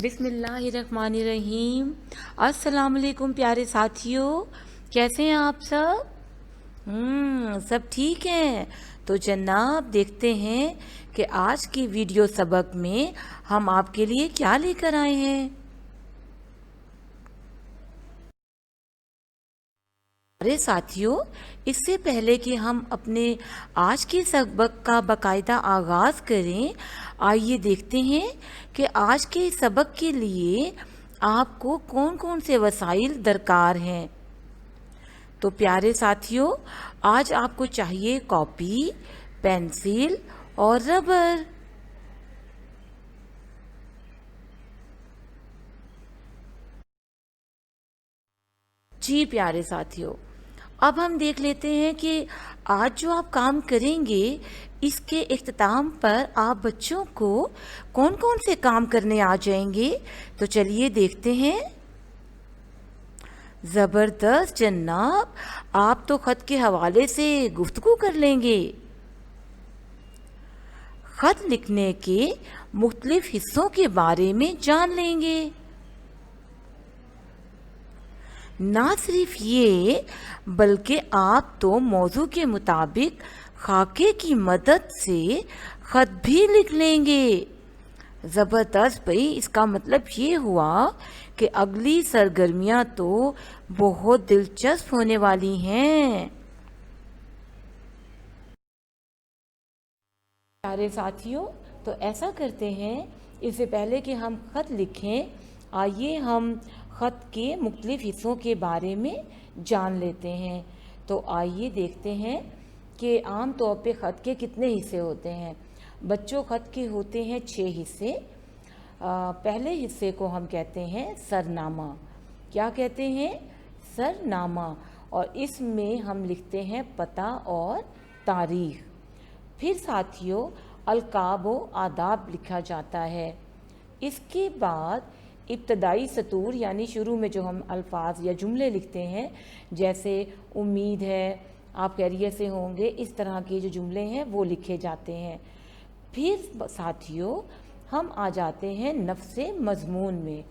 बिस्मिल्लाहिर्रहमानिर्रहीम। अस्सलाम वालेकुम प्यारे साथियों, कैसे हैं आप सब? सब ठीक हैं। तो जनाब देखते हैं कि आज की वीडियो सबक में हम आपके लिए क्या लेकर आए हैं। अरे साथियों, इससे पहले कि हम अपने आज के सबक का बाकायदा आगाज़ करें, आइए देखते हैं कि आज के सबक के लिए आपको कौन कौन से वसाइल दरकार हैं। तो प्यारे साथियों, आज आपको चाहिए कॉपी, पेंसिल और रबर। जी प्यारे साथियों, अब हम देख लेते हैं कि आज जो आप काम करेंगे इसके इख्तिताम पर आप बच्चों को कौन कौन से काम करने आ जाएंगे। तो चलिए देखते हैं। ज़बरदस्त जनाब, आप तो ख़त के हवाले से गुफ्तगू कर लेंगे। ख़त लिखने के मुख्तलिफ हिस्सों के बारे में जान लेंगे। ना सिर्फ ये बल्कि आप तो मौजू के मुताबिक खाके की मदद से ख़त भी लिख लेंगे। ज़बरदस्त भाई, इसका मतलब ये हुआ कि अगली सरगर्मियां तो बहुत दिलचस्प होने वाली हैं। प्यारे साथियों, तो ऐसा करते हैं, इससे पहले कि हम ख़त लिखें, आइए हम ख़त के मुख्तलिफ हिस्सों के बारे में जान लेते हैं। तो आइए देखते हैं कि आम तौर पे ख़त के कितने हिस्से होते हैं। बच्चों, ख़त के होते हैं 6 हिस्से। पहले हिस्से को हम कहते हैं सरनामा। क्या कहते हैं? सरनामा। और इसमें हम लिखते हैं पता और तारीख़। फिर साथियों, अलकाब व आदाब लिखा जाता है। इसके बाद इब्तदाई सतूर, यानी शुरू में जो हम अल्फाज या जुमले लिखते हैं, जैसे उम्मीद है आप खैरियत से होंगे, इस तरह के जो जुमले हैं वो लिखे जाते हैं। फिर साथियों, हम आ जाते हैं नफ्से मज़मून में।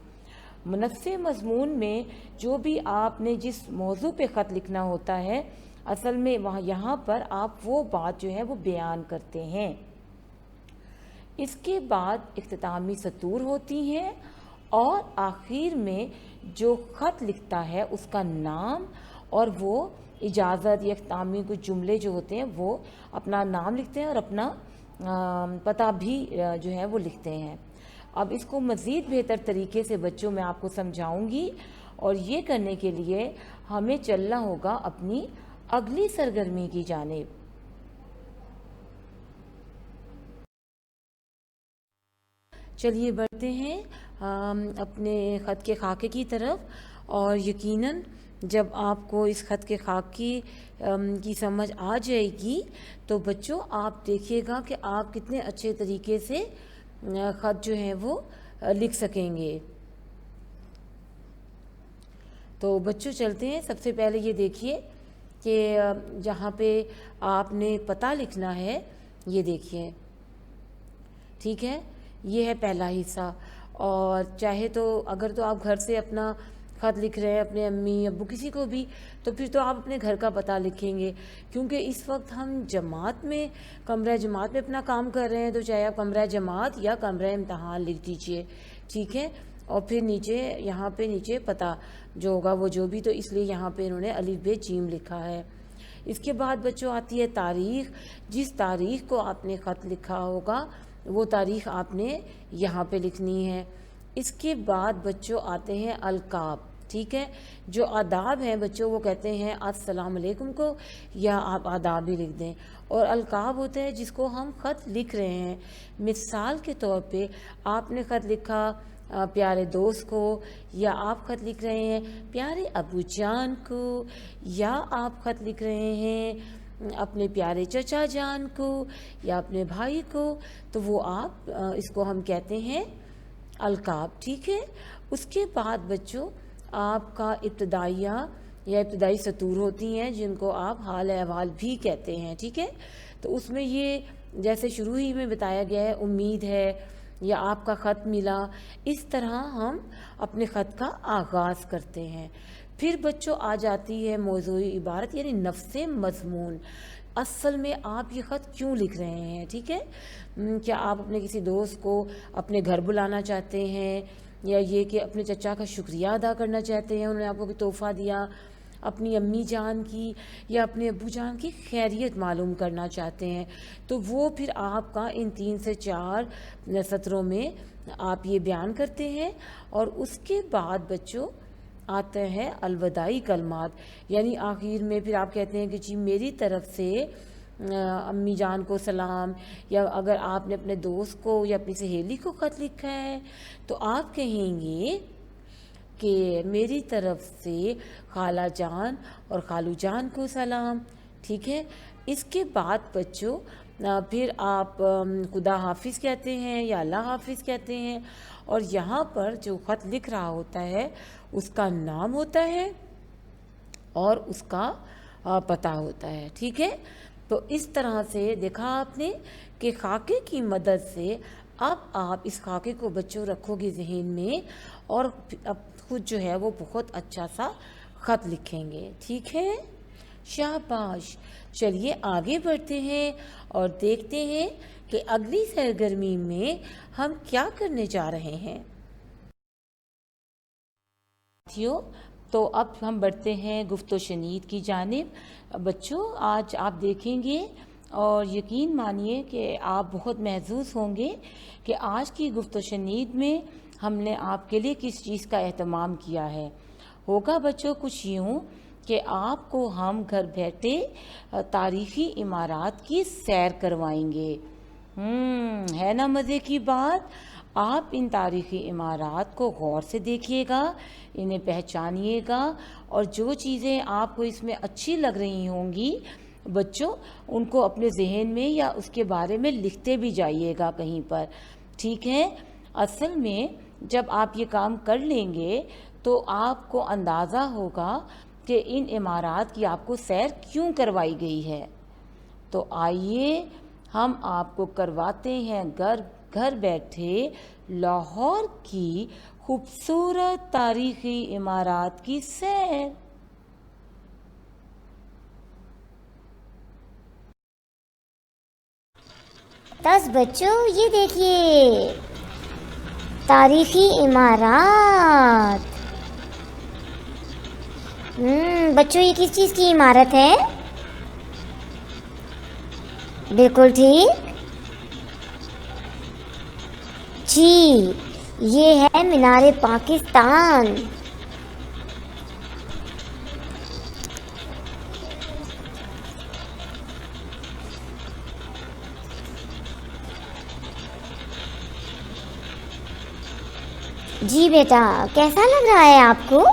नफ्से मज़मून में जो भी आपने जिस मौजू पे ख़त लिखना होता है, असल में वहाँ यहाँ पर आप वो बात जो है वो बयान करते हैं। इसके बाद इख्तितामी सतूर होती हैं और आखिर में जो ख़त लिखता है उसका नाम और वो इजाज़त या इख्तितामी कुछ जुमले जो होते हैं वो अपना नाम लिखते हैं और अपना पता भी जो है वो लिखते हैं। अब इसको मज़ीद बेहतर तरीके से बच्चों मैं आपको समझाऊंगी, और ये करने के लिए हमें चलना होगा अपनी अगली सरगर्मी की जानिब। चलिए बढ़ते हैं अपने ख़त के खाके की तरफ। और यकीनन जब आपको इस ख़त के खाके की समझ आ जाएगी तो बच्चों आप देखिएगा कि आप कितने अच्छे तरीके से ख़त जो है वो लिख सकेंगे। तो बच्चों चलते हैं। सबसे पहले ये देखिए कि जहाँ पे आपने पता लिखना है, ये देखिए, ठीक है, ये है पहला हिस्सा। और चाहे तो अगर तो आप घर से अपना ख़त लिख रहे हैं अपने अम्मी अब्बू किसी को भी, तो फिर तो आप अपने घर का पता लिखेंगे, क्योंकि इस वक्त हम जमात में कमरा जमात में अपना काम कर रहे हैं। तो चाहे आप कमरा जमात या कमरा इम्तहान लिख दीजिए, ठीक है। और फिर नीचे यहाँ पे नीचे पता जो होगा वो जो भी, तो इसलिए यहाँ पे इन्होंने अलिफ बे जीम लिखा है। इसके बाद बच्चों आती है तारीख़। जिस तारीख़ को आपने ख़त लिखा होगा वो तारीख़ आपने यहाँ पे लिखनी है। इसके बाद बच्चों आते हैं अलकाब, ठीक है। जो आदाब हैं बच्चों वो कहते हैं अस्सलाम वालेकुम को, या आप आदाब भी लिख दें। और अलकाब होता है जिसको हम ख़त लिख रहे हैं। मिसाल के तौर पे आपने ख़त लिखा प्यारे दोस्त को, या आप ख़त लिख रहे हैं प्यारे अबू जान को, या आप ख़त लिख रहे हैं अपने प्यारे चचा जान को या अपने भाई को, तो वो आप इसको हम कहते हैं अलकाब, ठीक है। उसके बाद बच्चों आपका इब्तदाइया या इब्तदाई सतूर होती हैं जिनको आप हाल अहवाल भी कहते हैं, ठीक है। तो उसमें ये जैसे शुरू ही में बताया गया है, उम्मीद है یا آپ کا خط ملا، اس طرح ہم اپنے خط کا آغاز کرتے ہیں۔ پھر بچوں آ جاتی ہے موضوعی عبارت یعنی نفس مضمون۔ اصل میں آپ یہ خط کیوں لکھ رہے ہیں، ٹھیک ہے؟ کیا آپ اپنے کسی دوست کو اپنے گھر بلانا چاہتے ہیں، یا یہ کہ اپنے چچا کا شکریہ ادا کرنا چاہتے ہیں، انہوں نے آپ کو کوئی تحفہ دیا، اپنی امی جان کی یا اپنے ابو جان کی خیریت معلوم کرنا چاہتے ہیں، تو وہ پھر آپ کا ان 3 سے 4 سطروں میں آپ یہ بیان کرتے ہیں۔ اور اس کے بعد بچوں آتا ہے الوداعی کلمات، یعنی آخر میں پھر آپ کہتے ہیں کہ جی میری طرف سے امی جان کو سلام، یا اگر آپ نے اپنے دوست کو یا اپنی سہیلی کو خط لکھا ہے تو آپ کہیں گے کہ میری طرف سے خالہ جان اور خالو جان کو سلام، ٹھیک ہے؟ اس کے بعد بچوں پھر آپ خدا حافظ کہتے ہیں یا اللہ حافظ کہتے ہیں، اور یہاں پر جو خط لکھ رہا ہوتا ہے اس کا نام ہوتا ہے اور اس کا پتہ ہوتا ہے، ٹھیک ہے؟ تو اس طرح سے دیکھا آپ نے کہ خاکے کی مدد سے اب آپ اس خاکے کو بچوں رکھو گے ذہن میں، اور اب خود جو ہے وہ بہت اچھا سا خط لکھیں گے، ٹھیک ہے؟ شاباش۔ چلیے آگے بڑھتے ہیں اور دیکھتے ہیں کہ اگلی سرگرمی میں ہم کیا کرنے جا رہے ہیں۔ ساتھیو، تو اب ہم بڑھتے ہیں گفت و شنید کی جانب۔ بچوں آج آپ دیکھیں گے اور یقین مانیے کہ آپ بہت محظوظ ہوں گے کہ آج کی گفت و شنید میں ہم نے آپ کے لیے کس چیز کا اہتمام کیا ہے۔ ہوگا بچوں کچھ یوں کہ آپ کو ہم گھر بیٹھے تاریخی عمارات کی سیر کروائیں گے۔ ہے نا مزے کی بات؟ آپ ان تاریخی عمارات کو غور سے دیکھیے گا، انہیں پہچانیے گا، اور جو چیزیں آپ کو اس میں اچھی لگ رہی ہوں گی بچوں ان کو اپنے ذہن میں یا اس کے بارے میں لکھتے بھی جائیے گا کہیں پر، ٹھیک ہے؟ اصل میں جب آپ یہ کام کر لیں گے تو آپ کو اندازہ ہوگا کہ ان عمارات کی آپ کو سیر کیوں کروائی گئی ہے۔ تو آئیے ہم آپ کو کرواتے ہیں گھر بیٹھے لاہور کی خوبصورت تاریخی عمارات کی سیر۔ بس بچوں یہ دیکھیے تاریخی عمارات۔ بچوں یہ کس چیز کی عمارت ہے؟ بالکل ٹھیک جی، یہ ہے مینار پاکستان۔ جی بیٹا کیسا لگ رہا ہے آپ کو؟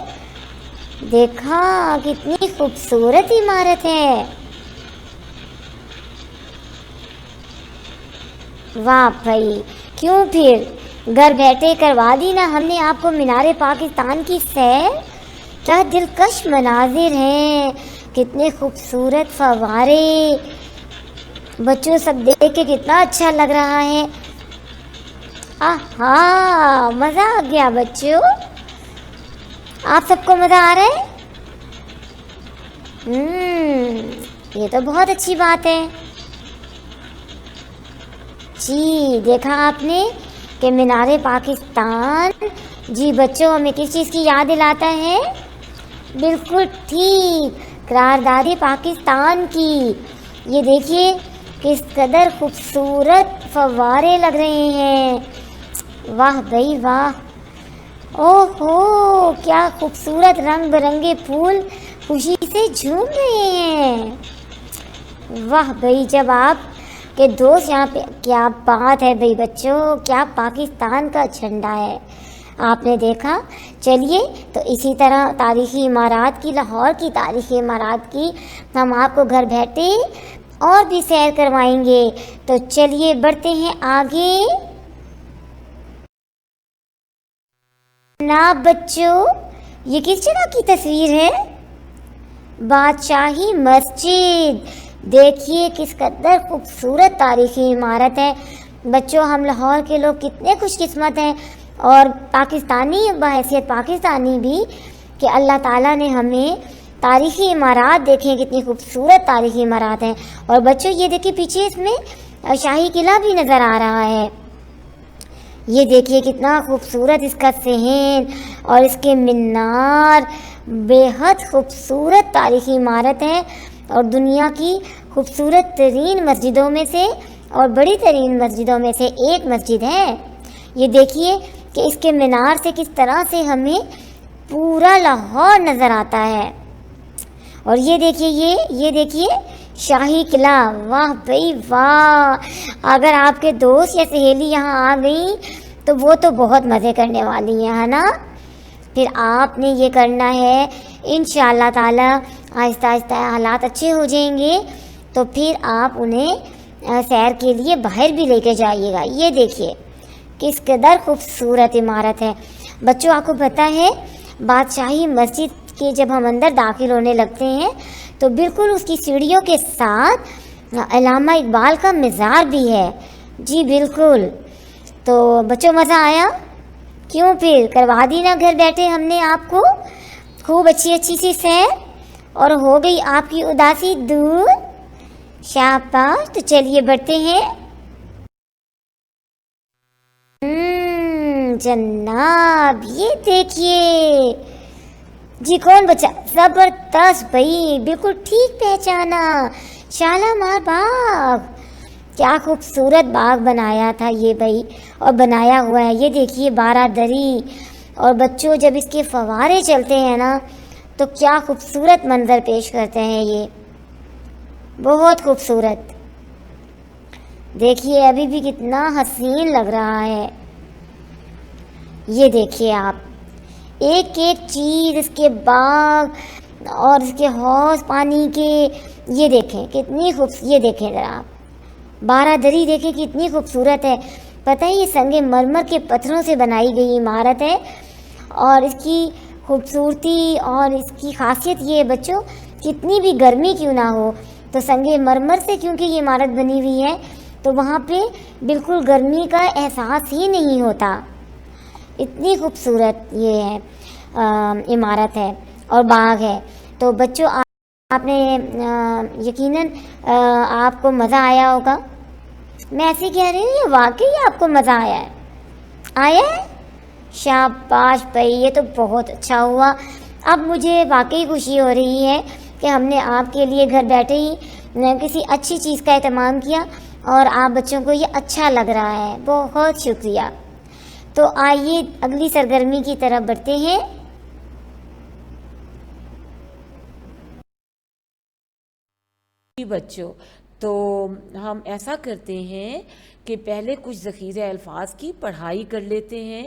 دیکھا کتنی خوبصورت عمارت ہے۔ واہ بھائی، کیوں پھر گھر بیٹھے کروا دی نا ہم نے آپ کو مینار پاکستان کی سیر۔ کیا دلکش مناظر ہیں، کتنے خوبصورت فوارے، بچوں سب دیکھ کے کتنا اچھا لگ رہا ہے۔ آہا مزہ آ گیا بچوں، آپ سب کو مزہ آ رہا ہے؟ یہ تو بہت اچھی بات ہے۔ جی دیکھا آپ نے کہ مینار پاکستان جی بچوں ہمیں کس چیز کی یاد دلاتا ہے؟ بالکل ٹھیک، قرارداد پاکستان کی۔ یہ دیکھیے کس قدر خوبصورت فوارے لگ رہے ہیں۔ واہ بھائی واہ، اوہو کیا خوبصورت رنگ برنگے پھول خوشی سے جھوم رہے ہیں۔ واہ بھائی، جب آپ کے دوست یہاں پہ، کیا بات ہے بھائی بچوں، کیا پاکستان کا جھنڈا ہے، آپ نے دیکھا۔ چلیے تو اسی طرح تاریخی عمارات کی، لاہور کی تاریخی عمارات کی ہم آپ کو گھر بیٹھے اور بھی سیر کروائیں گے۔ تو چلیے بڑھتے ہیں آگے۔ جناب بچوں یہ کس جگہ کی تصویر ہے؟ بادشاہی مسجد۔ دیکھیے کس قدر خوبصورت تاریخی عمارت ہے، बच्चों, हम लाहौर के लोग कितने खुश किस्मत हैं, और पाकिस्तानी बहैसियत पाकिस्तानी भी, कि अल्लाह ताला ने हमें तारीख़ी इमारत देखें, कितनी खूबसूरत तारीख़ी इमारत हैं। और बच्चों ये देखिए पीछे इसमें शाही किला भी नज़र आ रहा है। ये देखिए कितना खूबसूरत इसका सहन और इसके मीनार, बेहद खूबसूरत तारीख़ी इमारत है, और दुनिया की खूबसूरत तरीन मस्जिदों में से और बड़ी तरीन मस्जिदों में से एक मस्जिद है। ये देखिए कि इसके मीनार से किस तरह से हमें पूरा लाहौर नज़र आता है। और ये देखिए ये देखिए शाही किला, वाह भाई वाह। अगर आपके दोस्त या सहेली यहाँ आ गई तो वो तो बहुत मज़े करने वाली है ना। फिर आपने ये करना है, इंशाअल्लाह ताला आहिस्ता आहिस्ता हालात अच्छे हो जाएंगे तो फिर आप उन्हें सैर के लिए बाहर भी लेके जाइएगा। ये देखिए किस कदर खूबसूरत इमारत है। बच्चों, आपको पता है बादशाही मस्जिद के जब हम अंदर दाखिल होने लगते हैं तो बिल्कुल उसकी सीढ़ियों के साथ अल्लामा इकबाल का मज़ार भी है। जी बिल्कुल। तो बच्चों, मज़ा आया? क्यों, फिर करवा दी ना घर बैठे हमने आपको खूब अच्छी सी सैर, और हो गई आपकी उदासी दूर। शाबाश। तो चलिए बढ़ते हैं। जनाब, ये देखिए जी, कौन बच्चा? ज़बरदस्त भाई, बिल्कुल ठीक पहचाना, शालामार बाग। क्या खूबसूरत बाग बनाया था ये भाई, और बनाया हुआ है। ये देखिए बारादरी, और बच्चों जब इसके फवारे चलते हैं ना तो क्या खूबसूरत मंजर पेश करते हैं ये, बहुत खूबसूरत। देखिए अभी भी कितना हसीन लग रहा है। ये देखिए आप, एक एक चीज़, इसके बाग और इसके हौज पानी के, ये देखें कितनी ये देखें ज़रा आप, बारादरी देखें कितनी खूबसूरत है। पता है ये संगे मरमर के पत्थरों से बनाई गई इमारत है, और इसकी खूबसूरती और इसकी खासियत ये है बच्चों, कितनी भी गर्मी क्यों ना हो तो संगे मरमर से क्योंकि ये इमारत बनी हुई है तो वहाँ पे बिल्कुल गर्मी का एहसास ही नहीं होता। इतनी खूबसूरत ये है इमारत है और बाग है। तो बच्चों आपने यकीनन आपको मज़ा आया होगा। मैं ऐसे कह रही हूँ, ये वाकई आपको मज़ा आया है? आया है? शाबाश भाई, ये तो बहुत अच्छा हुआ। अब मुझे वाकई खुशी हो रही है कि हमने आपके लिए घर बैठे ही किसी अच्छी चीज़ का एहतमाम किया और आप बच्चों को ये अच्छा लग रहा है। बहुत शुक्रिया। तो आइए अगली सरगर्मी की तरफ बढ़ते हैं। जी बच्चों, तो हम ऐसा करते हैं कि पहले कुछ ज़ख़ीरे अल्फाज की पढ़ाई कर लेते हैं।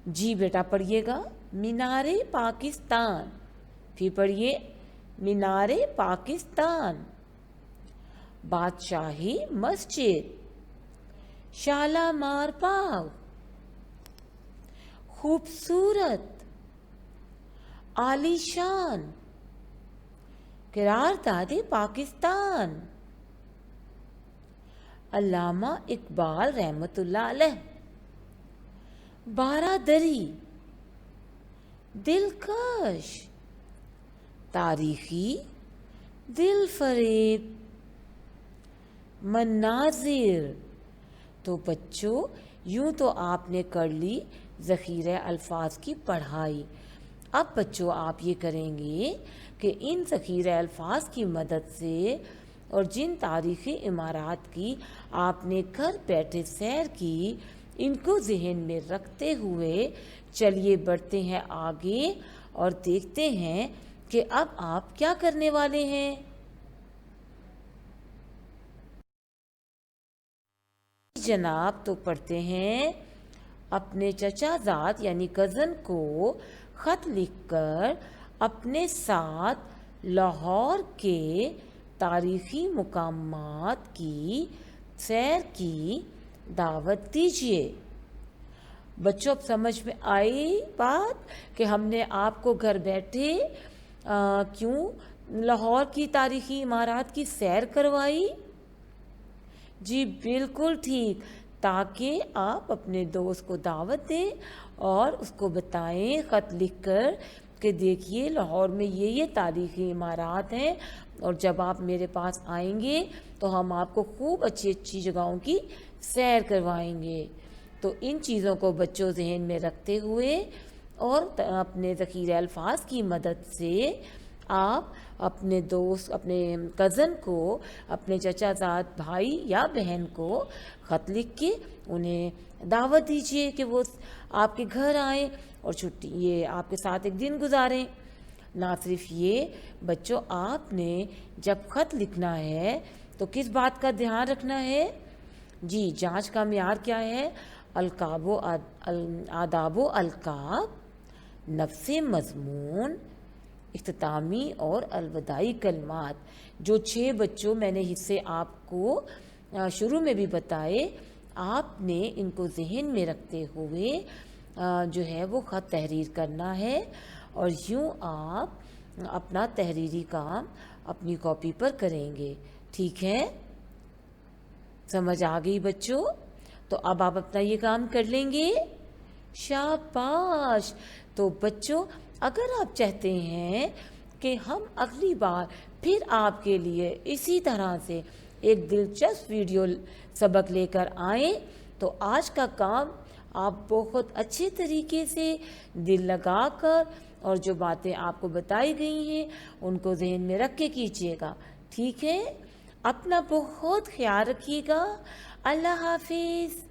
जी बेटा पढ़िएगा, मीनारे पाकिस्तान। फिर पढ़िए, मीनारे पाकिस्तान। बादशाही मस्जिद, शालामार बाग, खूबसूरत, आलीशान, क़रारदादे पाकिस्तान, अल्लामा इकबाल रहमतुल्लाह अलैह, बारादरी, दिलकश, तारीखी, दिलफरेब, मन्नाजिर। तो बच्चों यूं तो आपने कर ली ज़ख़ीरे अल्फाज की पढ़ाई। अब बच्चों आप ये करेंगे कि इन ज़ख़ीरे अल्फाज की मदद से और जिन तारीख़ी इमारत की आपने घर बैठे सैर की, इनको ज़हन में रखते हुए चलिए बढ़ते हैं आगे और देखते हैं कि अब आप क्या करने वाले हैं। जनाब, तो पढ़ते हैं, अपने चचाजाद यानी कज़न को ख़त लिखकर अपने साथ लाहौर के तारीख़ी मुकामात की सैर की दावत दीजिए। बच्चों अब समझ में आई बात कि हमने आपको घर बैठे क्यों लाहौर की तारीख़ी इमारत की सैर करवाई। جی بالکل ٹھیک، تاکہ آپ اپنے دوست کو دعوت دیں اور اس کو بتائیں خط لکھ کر کہ دیکھیے لاہور میں یہ تاریخی عمارات ہیں، اور جب آپ میرے پاس آئیں گے تو ہم آپ کو خوب اچھی اچھی جگہوں کی سیر کروائیں گے۔ تو ان چیزوں کو بچوں ذہن میں رکھتے ہوئے اور اپنے ذخیرہ الفاظ کی مدد سے آپ اپنے دوست، اپنے کزن کو، اپنے چچا زاد بھائی یا بہن کو خط لکھ کے انہیں دعوت دیجیے کہ وہ آپ کے گھر آئیں اور چھٹی یہ آپ کے ساتھ ایک دن گزاریں۔ نہ صرف یہ بچوں، آپ نے جب خط لکھنا ہے تو کس بات کا دھیان رکھنا ہے؟ جی جانچ کا معیار کیا ہے؟ القاب و آداب و القاب، نفس مضمون، اختتامی اور الوداعی کلمات۔ جو 6 بچوں میں نے حصے آپ کو شروع میں بھی بتائے، آپ نے ان کو ذہن میں رکھتے ہوئے جو ہے وہ خط تحریر کرنا ہے، اور یوں آپ اپنا تحریری کام اپنی کاپی پر کریں گے۔ ٹھیک ہے؟ سمجھ آ گئی بچوں؟ تو اب آپ اپنا یہ کام کر لیں گے؟ شاباش! تو بچوں، اگر آپ چاہتے ہیں کہ ہم اگلی بار پھر آپ کے لیے اسی طرح سے ایک دلچسپ ویڈیو سبق لے کر آئیں، تو آج کا کام آپ بہت اچھے طریقے سے دل لگا کر اور جو باتیں آپ کو بتائی گئی ہیں ان کو ذہن میں رکھ کے کیجیے گا۔ ٹھیک ہے؟ اپنا بہت خیال رکھیے گا۔ اللہ حافظ۔